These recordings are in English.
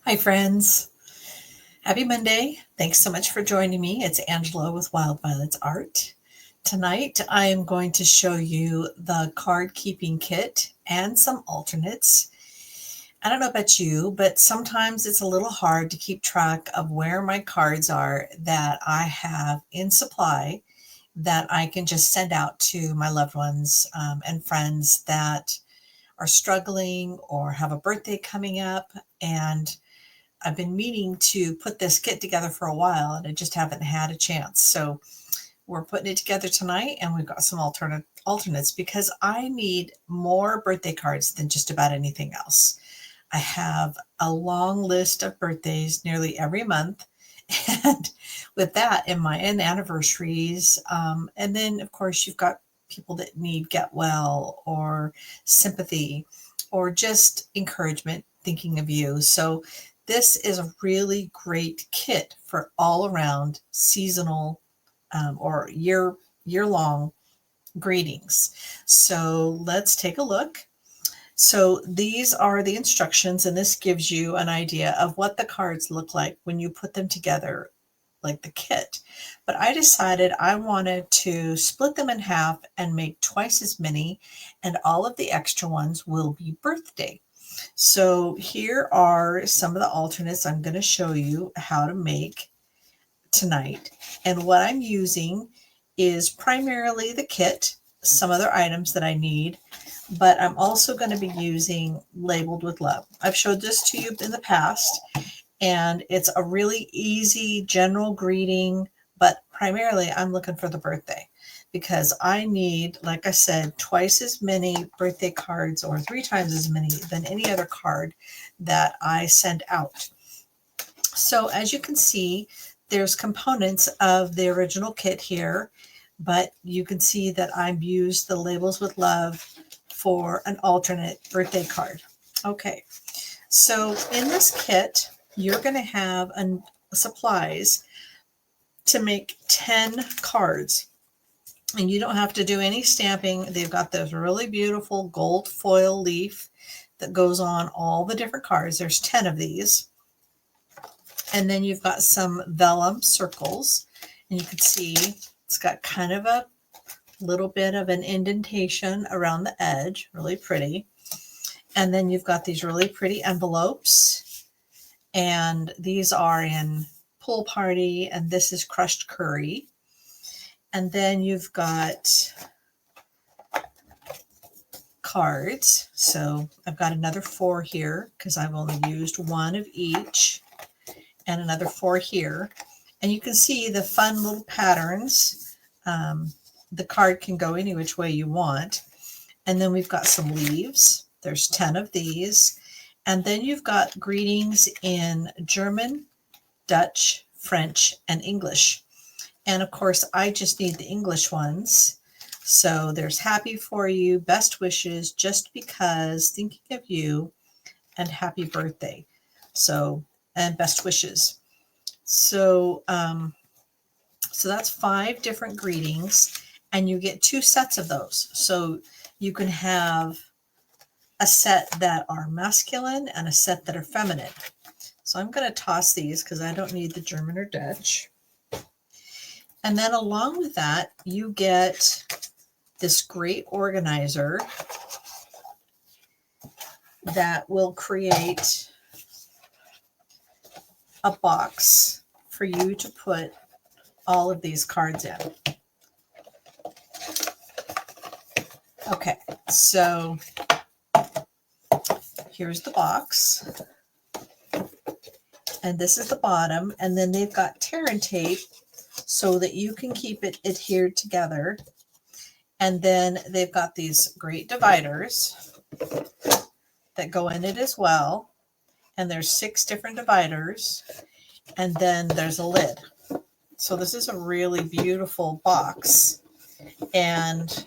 Hi, friends. Happy Monday. Thanks so much for joining me. It's Angela with Wild Violets Art. Tonight, I am going to show you the card keeping kit and some alternates. I don't know about you, but sometimes it's a little hard to keep track of where my cards are that I have in supply that I can just send out to my loved ones and friends that are struggling or have a birthday coming up. And I've been meaning to put this kit together for a while and I just haven't had a chance. So we're putting it together tonight and we've got some alternates because I need more birthday cards than just about anything else. I have a long list of birthdays nearly every month. And with that in my and anniversaries, and then of course you've got people that need get well or sympathy or just encouragement, thinking of you. So this is a really great kit for all around seasonal or year long greetings. So let's take a look. So these are the instructions, and this gives you an idea of what the cards look like when you put them together, like the kit. But I decided I wanted to split them in half and make twice as many, and all of the extra ones will be birthday. So here are some of the alternates I'm going to show you how to make tonight. And what I'm using is primarily the kit, some other items that I need, but I'm also going to be using Labeled with Love. I've showed this to you in the past, and it's a really easy general greeting, but primarily I'm looking for the birthday because I need, like I said, twice as many birthday cards or 3 times as many than any other card that I send out. So as you can see, there's components of the original kit here, but you can see that I've used the Labels with Love for an alternate birthday card. Okay, so in this kit, you're going to have supplies to make 10 cards. And you don't have to do any stamping. They've got this really beautiful gold foil leaf that goes on all the different cards. There's 10 of these. And then you've got some vellum circles. And you can see it's got kind of a little bit of an indentation around the edge. Really pretty. And then you've got these really pretty envelopes. And these are in Pool Party. And this is Crushed Curry. And then you've got cards. So I've got another 4 here because I've only used 1 of each, and another 4 here. And you can see the fun little patterns. The card can go any which way you want. And then we've got some leaves. There's 10 of these. And then you've got greetings in German, Dutch, French, and English. And of course, I just need the English ones. So there's happy for you, best wishes, just because, thinking of you, and happy birthday. So, and best wishes. So, so that's 5 different greetings, and you get 2 sets of those. So you can have a set that are masculine and a set that are feminine. So I'm going to toss these because I don't need the German or Dutch. And then along with that, you get this great organizer that will create a box for you to put all of these cards in. Okay, so here's the box. And this is the bottom. And then they've got tear and tape so that you can keep it adhered together. And then they've got these great dividers that go in it as well. And there's 6 different dividers. And then there's a lid. So this is a really beautiful box. And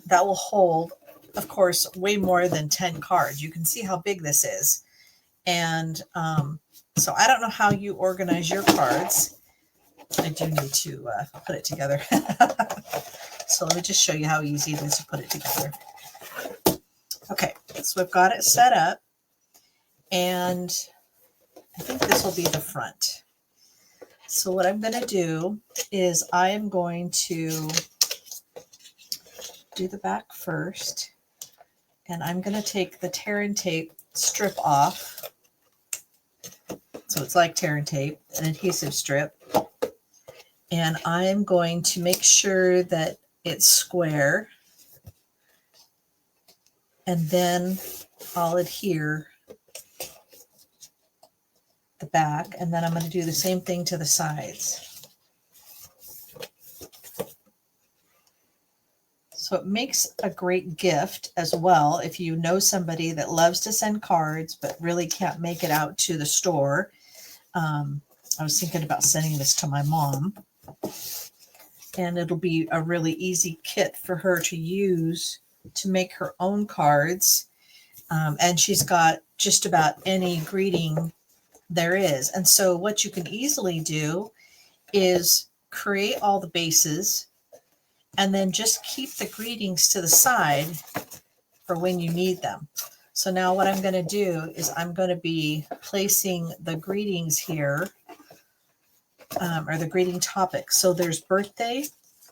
that will hold, of course, way more than 10 cards. You can see how big this is. And so I don't know how you organize your cards. I do need to put it together. So let me just show you how easy it is to put it together. Okay, so I've got it set up. and I think this will be the front. So what I'm going to do is I am going to do the back first, and I'm going to take the tear and tape strip off. So it's like tear and tape, an adhesive strip. And I'm going to make sure that it's square, and then I'll adhere the back, and then I'm going to do the same thing to the sides. So it makes a great gift as well if you know somebody that loves to send cards but really can't make it out to the store. I was thinking about sending this to my mom, and it'll be a really easy kit for her to use to make her own cards. And she's got just about any greeting there is. And so what you can easily do is create all the bases and then just keep the greetings to the side for when you need them. So now what I'm going to do is I'm going to be placing the greetings here, or the greeting topics. So there's birthday,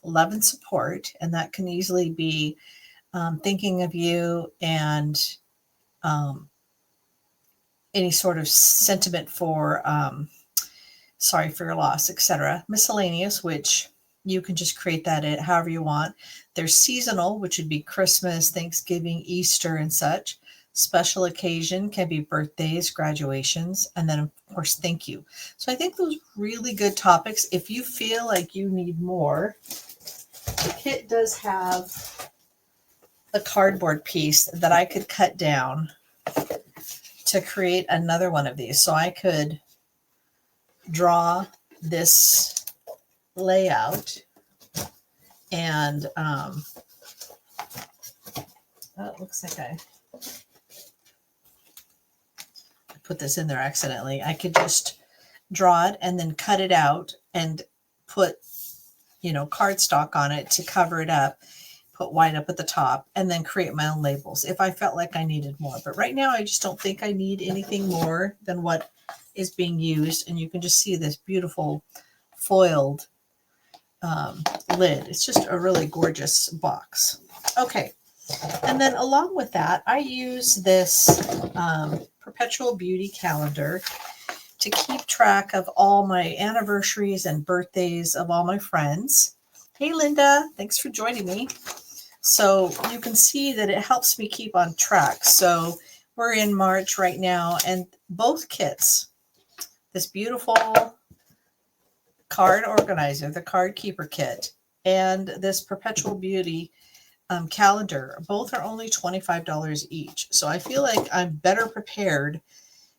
love, and support, and that can easily be thinking of you and any sort of sentiment for sorry for your loss, etc. Miscellaneous, which you can just create that however you want. There's seasonal, which would be Christmas, Thanksgiving, Easter, and such. Special occasion can be birthdays, graduations, and then, of course, thank you. So I think those really good topics. If you feel like you need more, the kit does have a cardboard piece that I could cut down to create another one of these. So I could draw this layout, and it looks like I put this in there accidentally. I could just draw it and then cut it out and put, cardstock on it to cover it up, put white up at the top, and then create my own labels if I felt like I needed more. But right now I just don't think I need anything more than what is being used. And you can just see this beautiful foiled lid. It's just a really gorgeous box. Okay. And then along with that, I use this Perpetual Beauty calendar to keep track of all my anniversaries and birthdays of all my friends. Hey, Linda, thanks for joining me. So you can see that it helps me keep on track. So we're in March right now, and both kits, this beautiful card organizer, the card keeper kit, and this Perpetual Beauty calendar, both are only $25 each. So I feel like I'm better prepared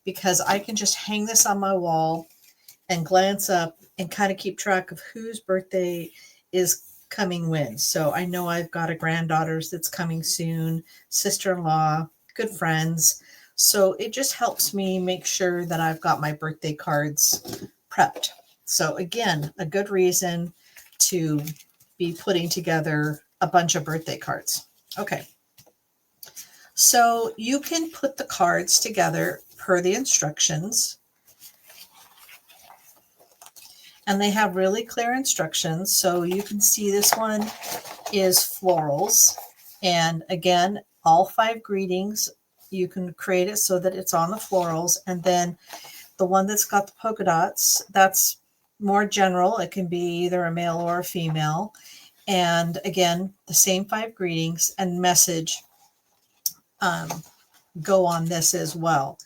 because I can just hang this on my wall and glance up and kind of keep track of whose birthday is coming when. So I know I've got a granddaughter's that's coming soon, sister-in-law, good friends. So it just helps me make sure that I've got my birthday cards prepped. So again, a good reason to be putting together a bunch of birthday cards. Okay. So you can put the cards together per the instructions. And they have really clear instructions. So you can see this one is florals. And again, all 5 greetings, you can create it so that it's on the florals. And then the one that's got the polka dots, that's more general. It can be either a male or a female. And again, the same 5 greetings and message go on this as well.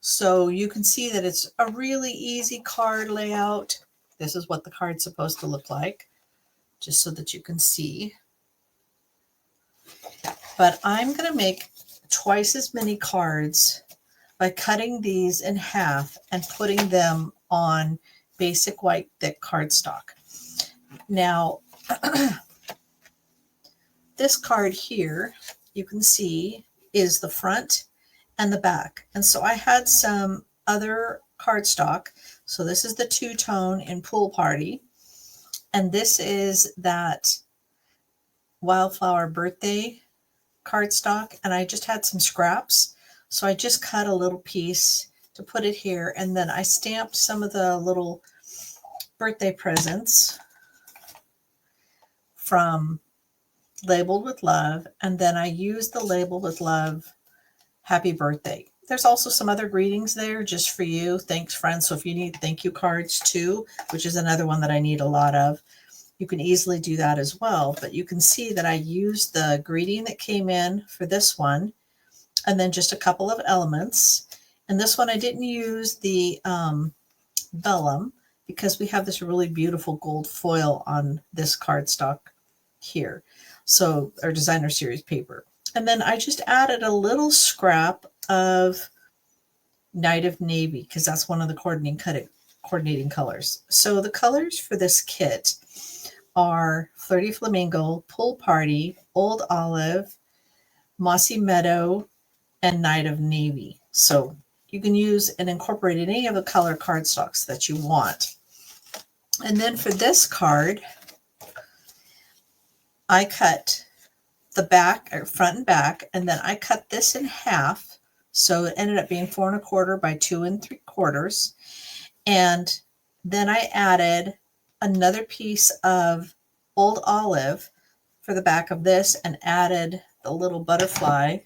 So you can see that it's a really easy card layout. This is what the card's supposed to look like, just so that you can see. But I'm going to make twice as many cards by cutting these in half and putting them on basic white thick cardstock. Now, this card here, you can see, is the front and the back. And so I had some other cardstock. So this is the two-tone in Pool Party. And this is that Wildflower Birthday cardstock. And I just had some scraps. So I just cut a little piece to put it here, and then I stamped some of the little birthday presents from Labeled with Love, and then I used the Labeled with Love Happy Birthday. There's also some other greetings there just for you. Thanks, friends. So if you need thank you cards too, which is another one that I need a lot of, you can easily do that as well. But you can see that I used the greeting that came in for this one, and then just a couple of elements. And this one I didn't use the vellum because we have this really beautiful gold foil on this cardstock here. So our designer series paper. And then I just added a little scrap of Night of Navy because that's one of the coordinating colors. So the colors for this kit are Flirty Flamingo, Pool Party, Old Olive, Mossy Meadow, and Night of Navy. So you can use and incorporate any of the color cardstocks that you want. And then for this card, I cut the back, or front and back, and then I cut this in half. So it ended up being 4 1/4 by 2 3/4. And then I added another piece of Old Olive for the back of this and added the little butterfly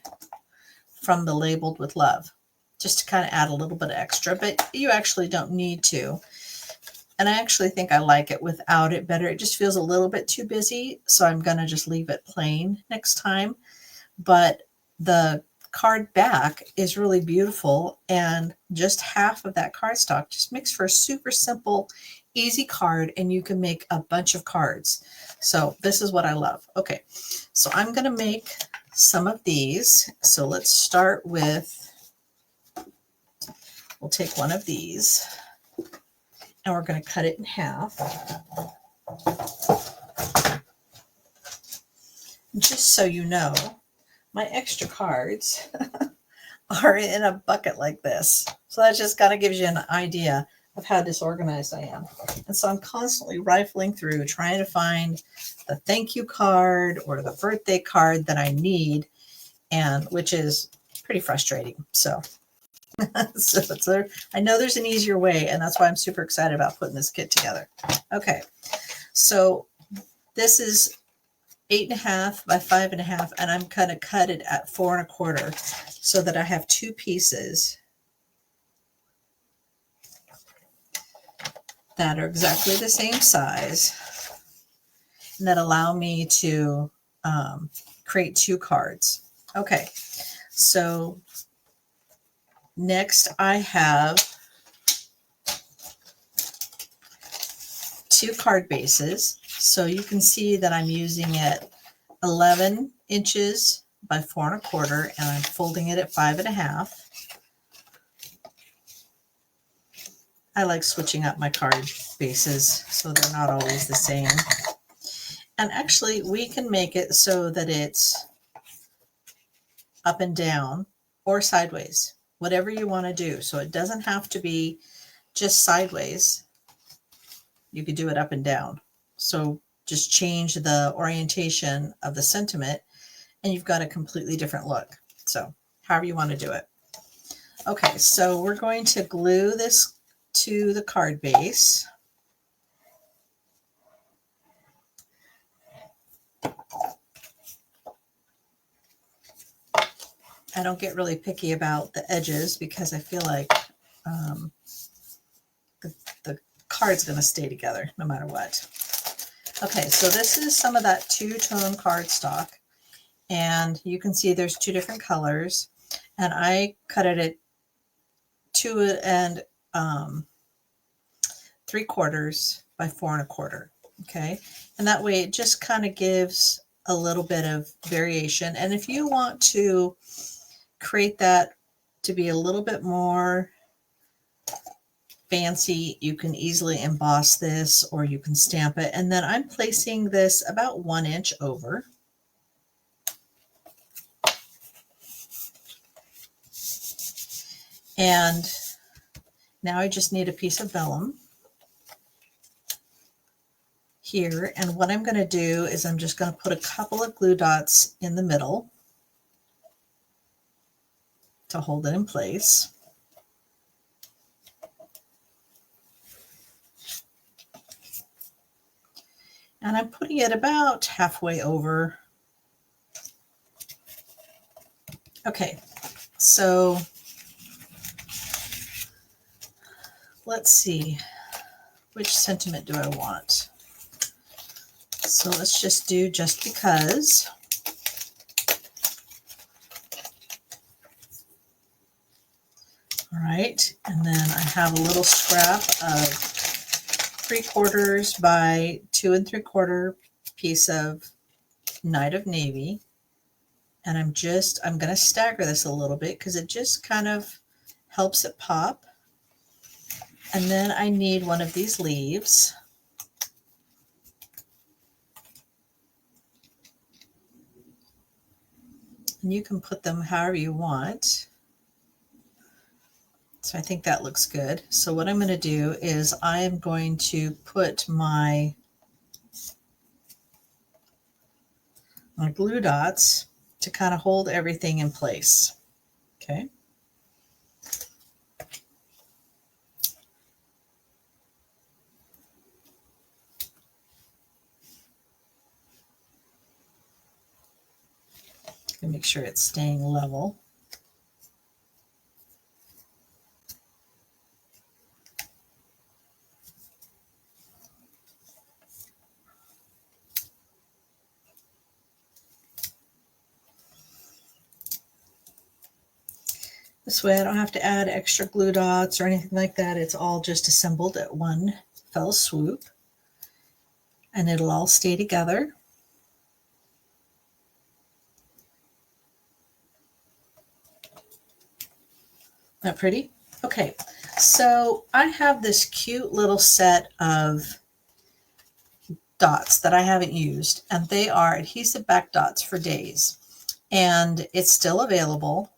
from the Labeled with Love, just to kind of add a little bit extra, but you actually don't need to. And I actually think I like it without it better. It just feels a little bit too busy, so I'm going to just leave it plain next time. But the card back is really beautiful, and just half of that cardstock just makes for a super simple, easy card, and you can make a bunch of cards. So this is what I love. Okay, so I'm going to make some of these. So let's start with, we'll take one of these, and we're going to cut it in half. Just so you know, my extra cards are in a bucket like this. So that just kind of gives you an idea of how disorganized I am. And so I'm constantly rifling through trying to find the thank you card or the birthday card that I need, and which is pretty frustrating. So I know there's an easier way, and that's why I'm super excited about putting this kit together. Okay, so this is 8 1/2 by 5 1/2, and I'm going to cut it at 4 1/4 so that I have two pieces that are exactly the same size and that allow me to create two cards. Okay, so next I have two card bases. So you can see that I'm using it 11 inches by 4 1/4, and I'm folding it at 5 1/2. I like switching up my card bases so they're not always the same. And actually we can make it so that it's up and down or sideways, whatever you want to do. So it doesn't have to be just sideways. You could do it up and down. So just change the orientation of the sentiment and you've got a completely different look. So however you want to do it. Okay, so we're going to glue this to the card base. I don't get really picky about the edges because I feel like the card's going to stay together no matter what. Okay, so this is some of that two-tone cardstock, and you can see there's two different colors, and I cut it at 2 3/4 by 4 1/4. Okay, and that way it just kind of gives a little bit of variation. And if you want to create that to be a little bit more fancy, you can easily emboss this or you can stamp it. And then I'm placing this about 1 inch over. And now I just need a piece of vellum here. And what I'm going to do is I'm just going to put a couple of glue dots in the middle. to hold it in place. And I'm putting it about halfway over. Okay, so let's see, which sentiment do I want? So let's just do just because. All right, and then I have a little scrap of 3/4 by 2 3/4 piece of Night of Navy. And I'm going to stagger this a little bit because it just kind of helps it pop. And then I need one of these leaves. And you can put them however you want. So I think that looks good. So what I'm going to do is I am going to put my glue dots to kind of hold everything in place. Okay. And make sure it's staying level. This way I don't have to add extra glue dots or anything like that. It's all just assembled at one fell swoop. And it'll all stay together. Not pretty? Okay, so I have this cute little set of dots that I haven't used, and they are adhesive back dots for days. And it's still available.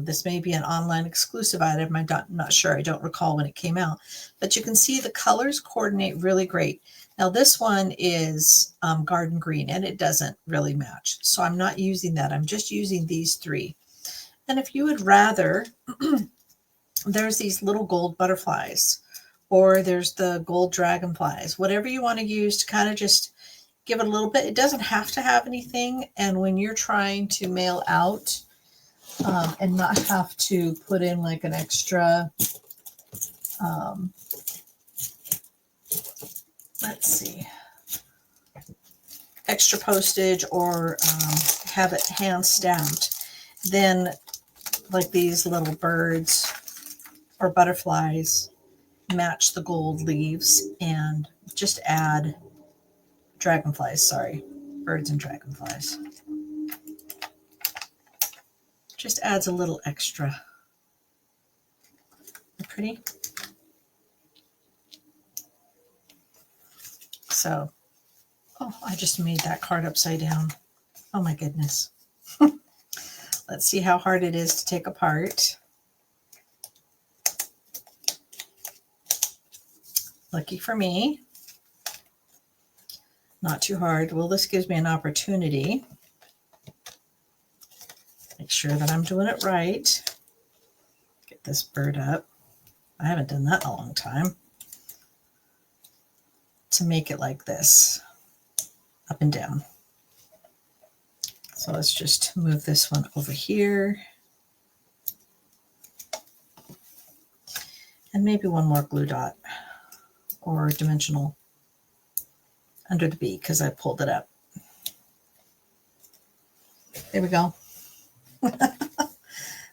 This may be an online exclusive item. I'm not sure. I don't recall when it came out. But you can see the colors coordinate really great. Now this one is garden green, and it doesn't really match. So I'm not using that. I'm just using these three. And if you would rather, there's these little gold butterflies, or there's the gold dragonflies, whatever you want to use to kind of just give it a little bit. It doesn't have to have anything. And when you're trying to mail out and not have to put in like an extra, let's see, extra postage or have it hand stamped, then like these little birds or butterflies match the gold leaves, and just add dragonflies, sorry, birds and dragonflies. Just adds a little extra. Pretty. So, oh, I just made that card upside down. Oh my goodness. Let's see how hard it is to take apart. Lucky for me. Not too hard. Well, this gives me an opportunity. Make sure that I'm doing it right. Get this bird up. I haven't done that in a long time. To make it like this, up and down. So let's just move this one over here. And maybe one more glue dot or dimensional under the B because I pulled it up. There we go.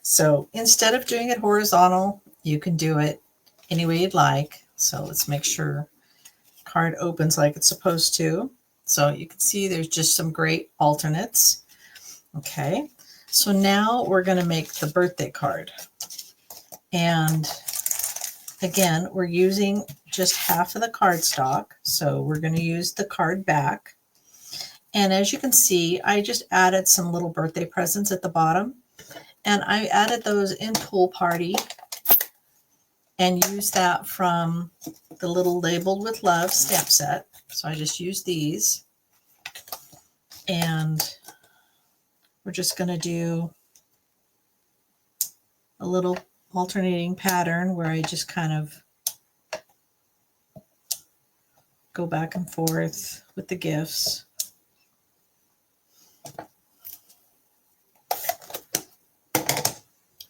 So instead of doing it horizontal, you can do it any way you'd like. So let's make sure the card opens like it's supposed to. So you can see there's just some great alternates. Okay, so now we're going to make the birthday card. And again, we're using just half of the cardstock. So we're going to use the card back. And as you can see, I just added some little birthday presents at the bottom. And I added those in Pool Party and used that from the little Labeled with Love stamp set. So I just used these. And we're just going to do a little alternating pattern where I just kind of go back and forth with the gifts.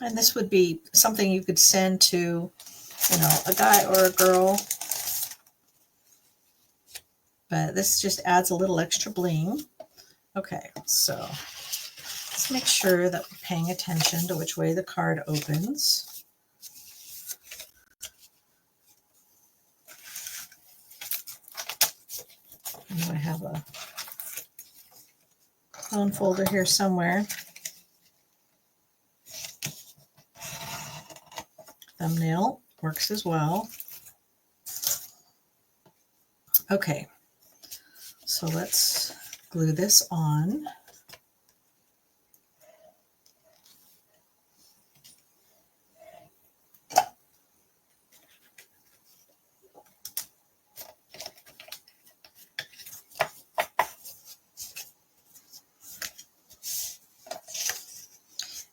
And this would be something you could send to, you know, a guy or a girl. But this just adds a little extra bling. Okay, so let's make sure that we're paying attention to which way the card opens. And I have a phone folder here somewhere. Thumbnail works as well. Okay, so let's glue this on.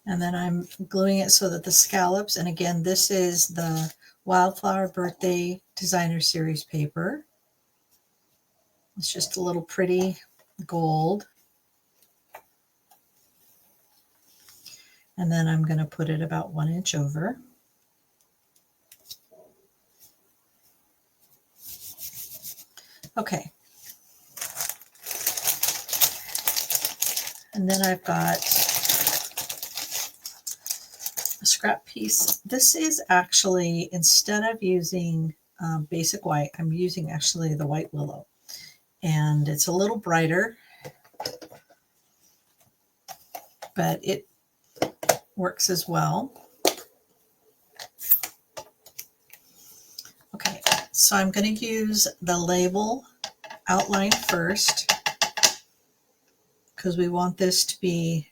And then I'm gluing it so that the scallops, and again, this is the Wildflower Birthday Designer Series paper. It's just a little pretty gold. And then I'm going to put it about 1 inch over. Okay. And then I've got a scrap piece. This is actually, instead of using basic white, I'm using actually the white willow. And it's a little brighter, but it works as well. Okay, so I'm going to use the label outline first because we want this to be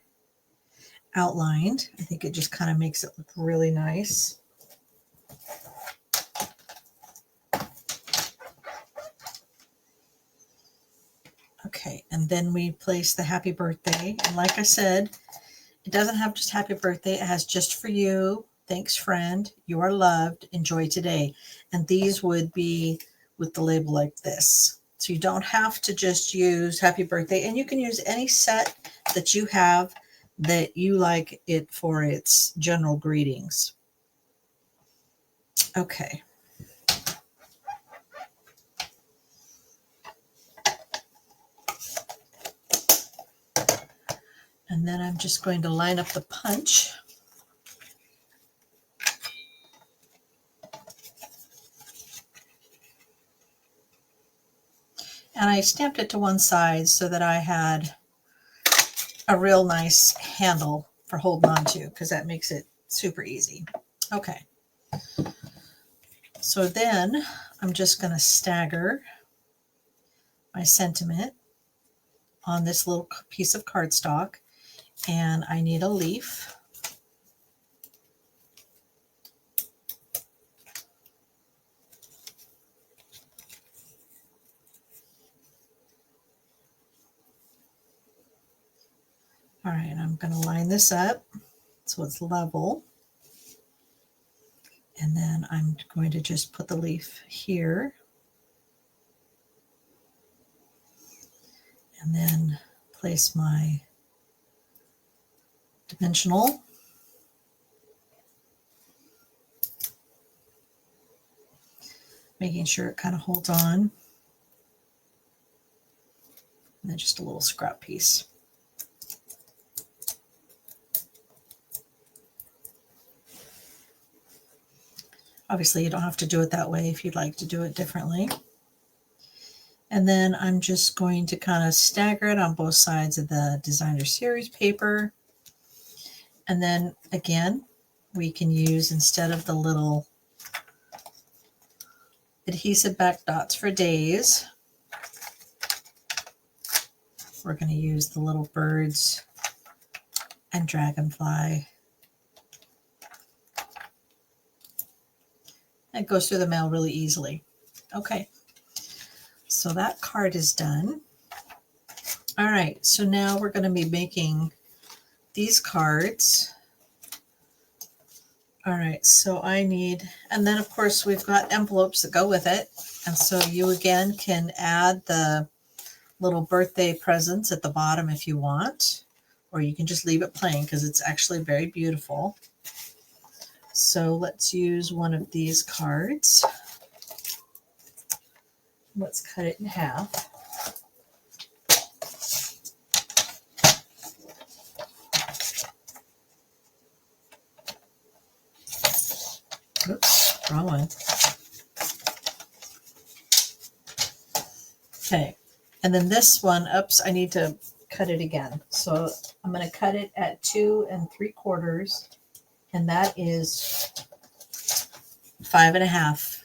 outlined. I think it just kind of makes it look really nice. Okay, and then we place the happy birthday. And like I said, it doesn't have just happy birthday. It has just for you. Thanks, friend. You are loved. Enjoy today. And these would be with the label like this. So you don't have to just use happy birthday. And you can use any set that you have that you like it for its general greetings. Okay. And then I'm just going to line up the punch. And I stamped it to one side so that I had a real nice handle for holding on to, because that makes it super easy. Okay. So then I'm just going to stagger my sentiment on this little piece of cardstock, and I need a leaf. All right, I'm going to line this up so it's level. And then I'm going to just put the leaf here. And then place my dimensional. Making sure it kind of holds on. And then just a little scrap piece. Obviously, you don't have to do it that way if you'd like to do it differently. And then I'm just going to kind of stagger it on both sides of the Designer Series paper. And then again, we can use, instead of the little adhesive back dots for days, we're going to use the little birds and dragonfly. It goes through the mail really easily. Okay, so that card is done. All right, so now we're going to be making these cards All right, so I need, and then of course we've got envelopes that go with it. And so you again can add the little birthday presents at the bottom if you want, or you can just leave it plain because it's actually very beautiful. So let's use one of these cards. Let's cut it in half. Oops, wrong one. Okay, and then this one, oops, I need to cut it again. So I'm going to cut it at 2 3/4, and that is 5 1/2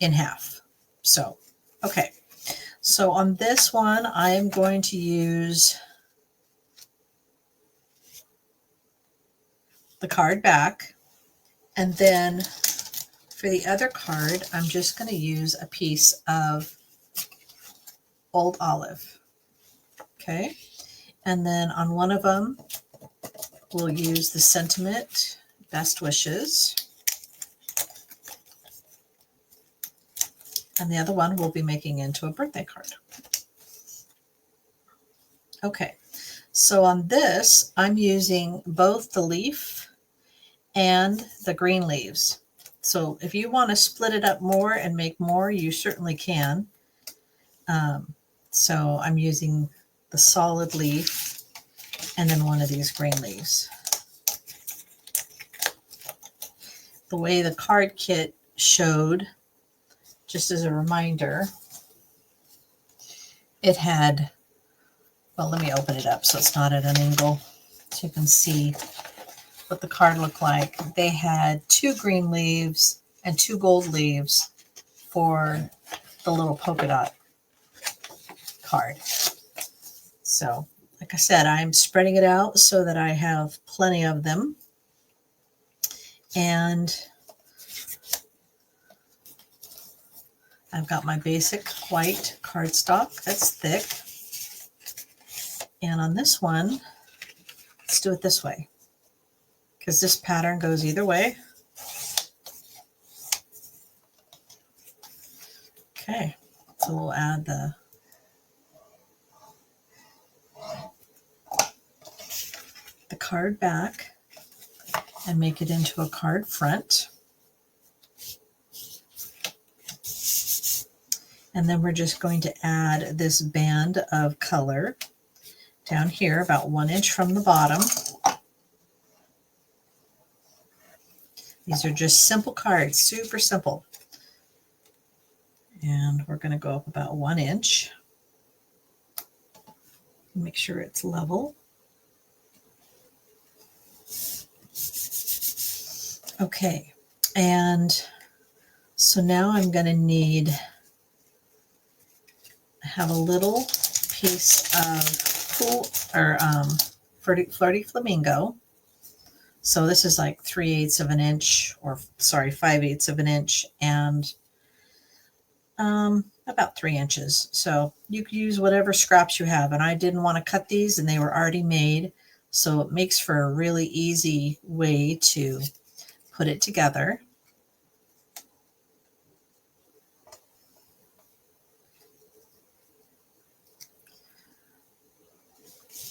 in half. So, okay. So on this one, I am going to use the card back, and then for the other card, I'm just going to use a piece of old olive. Okay, and then on one of them, we'll use the sentiment, best wishes, and the other one we'll be making into a birthday card. Okay, so on this, I'm using both the leaf and the green leaves. So if you want to split it up more and make more, you certainly can. So I'm using the solid leaf and then one of these green leaves. The way the card kit showed, just as a reminder, it had, well, let me open it up so it's not at an angle so you can see what the card looked like. They had 2 green leaves and 2 gold leaves for the little polka dot card. So, like I said, I'm spreading it out so that I have plenty of them. And I've got my basic white cardstock that's thick. And on this one, let's do it this way, because this pattern goes either way. Okay, so we'll add the card back and make it into a card front. And then we're just going to add this band of color down here, about 1 inch from the bottom. These are just simple cards, super simple. And we're going to go up about 1 inch. Make sure it's level. Okay, and so now I'm going to need, have a little piece of cool or flirty flamingo. So this is like 3/8 of an inch, or sorry, 5/8 of an inch, and about 3 inches. So you can use whatever scraps you have. And I didn't want to cut these, and they were already made, so it makes for a really easy way to put it together.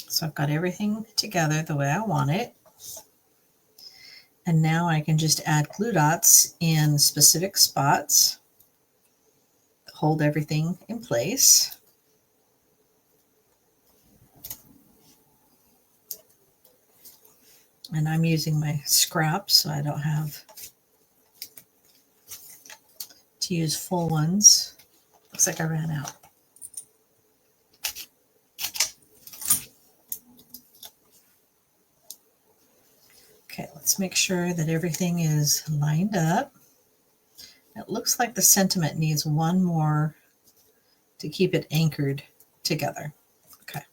So I've got everything together the way I want it. And now I can just add glue dots in specific spots, hold everything in place. And I'm using my scraps, so I don't have to use full ones. Looks like I ran out. Okay, let's make sure that everything is lined up. It looks like the sentiment needs one more to keep it anchored together. Okay.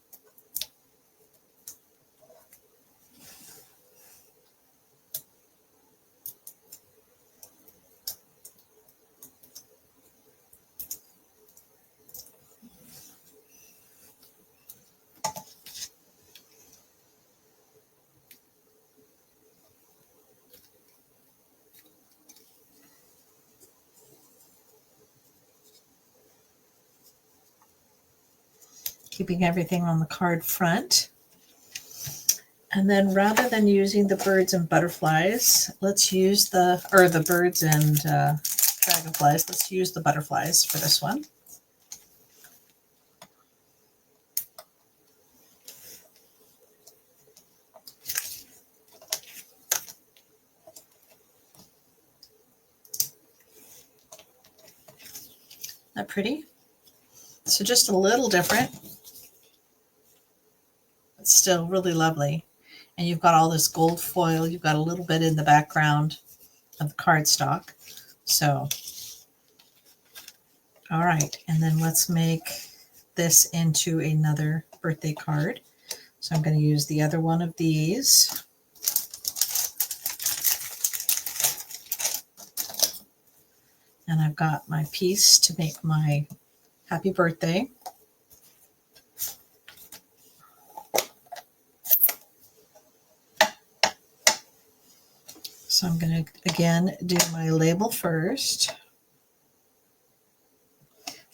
keeping everything on the card front. And then rather than using the birds and butterflies, let's use the birds and dragonflies. Let's use the butterflies for this one. Isn't that pretty? So just a little different, but still really lovely. And you've got all this gold foil. You've got a little bit in the background of the cardstock. So, all right. And then let's make this into another birthday card. So I'm going to use the other one of these. And I've got my piece to make my happy birthday. So I'm going to, again, do my label first.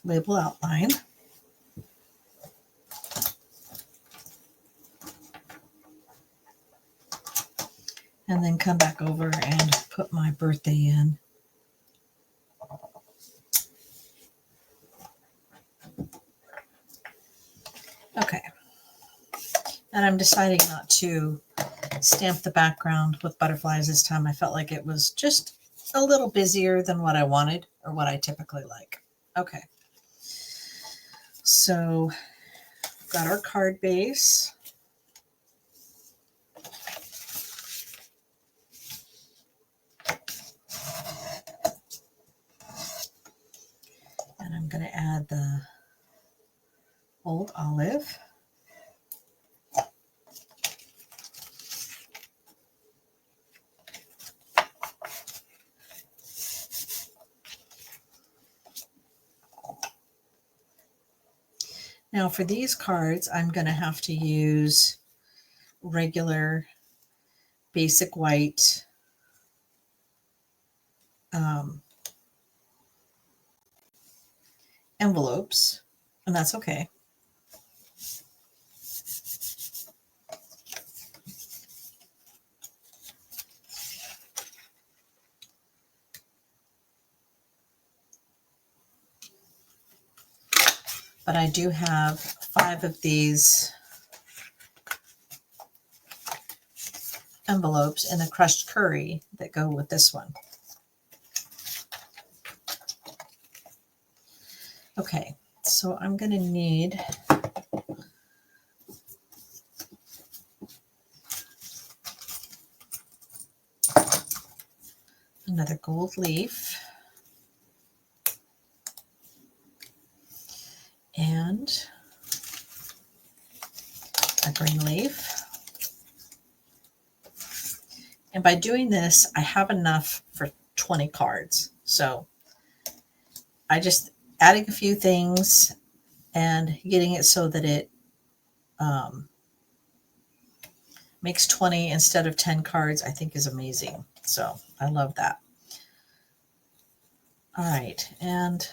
Label outline. And then come back over and put my birthday in. Okay. And I'm deciding not to stamp the background with butterflies this time. I felt like it was just a little busier than what I wanted or what I typically like. Okay. So we've got our card base. And I'm going to add the old olive. Now for these cards, I'm going to have to use regular basic white envelopes, and that's okay. But I do have 5 of these envelopes in a crushed curry that go with this one. Okay, so I'm going to need another gold leaf and a green leaf. And by doing this, I have enough for 20 cards. So I just adding a few things and getting it so that it makes 20 instead of 10 cards, I think is amazing. So I love that. All right, and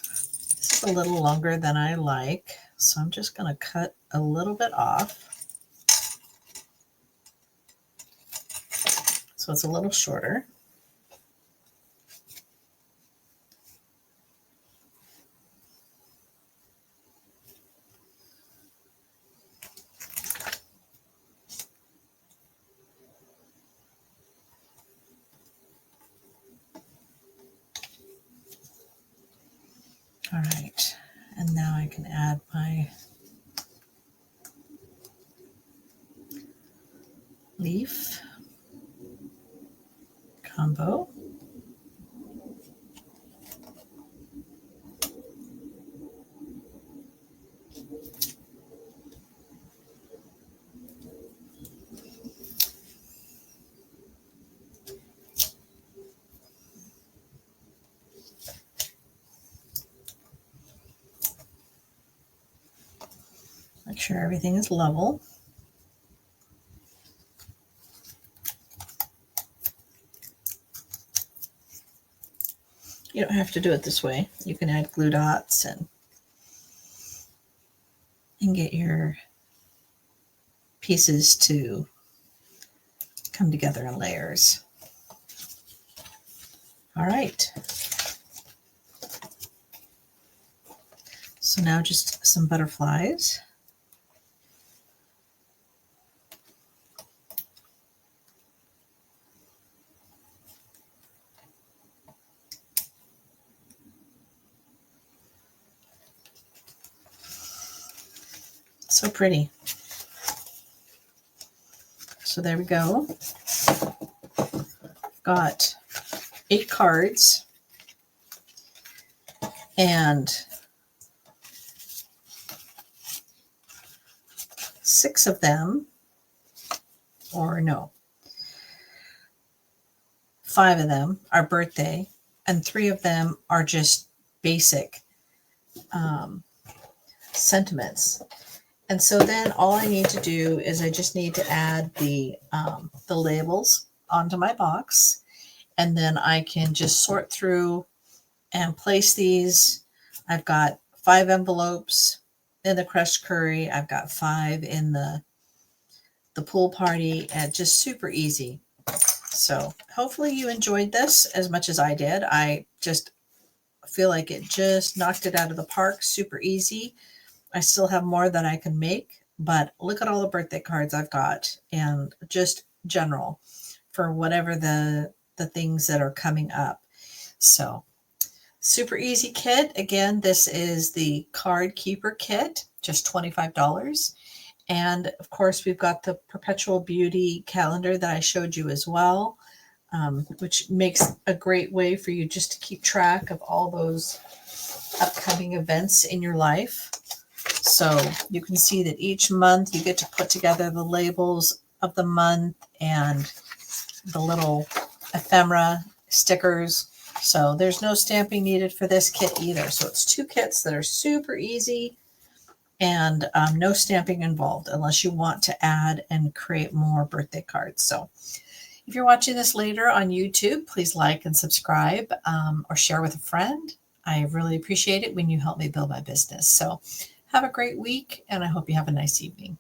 this is a little longer than I like, so I'm just going to cut a little bit off. So it's a little shorter. All right, and now I can add my leaf combo. Make sure everything is level. You don't have to do it this way. You can add glue dots and and get your pieces to come together in layers. All right. So now just some butterflies. So pretty. So there we go. Got 8 cards, and 6 of them, or no, 5 of them are birthday, and 3 of them are just basic sentiments. And so then all I need to do is I just need to add the labels onto my box, and then I can just sort through and place these. I've got 5 envelopes in the crushed curry. I've got 5 in the pool party, and just super easy. So hopefully you enjoyed this as much as I did. I just feel like it just knocked it out of the park. Super easy. I still have more that I can make, but look at all the birthday cards I've got, and just general for whatever the things that are coming up. So super easy kit. Again, this is the Card Keeper Kit, just $25. And of course, we've got the Perpetual Beauty calendar that I showed you as well, which makes a great way for you just to keep track of all those upcoming events in your life. So you can see that each month you get to put together the labels of the month and the little ephemera stickers. So there's no stamping needed for this kit either. So it's 2 kits that are super easy, and no stamping involved unless you want to add and create more birthday cards. So if you're watching this later on YouTube, please like and subscribe, or share with a friend. I really appreciate it when you help me build my business. So have a great week, and I hope you have a nice evening.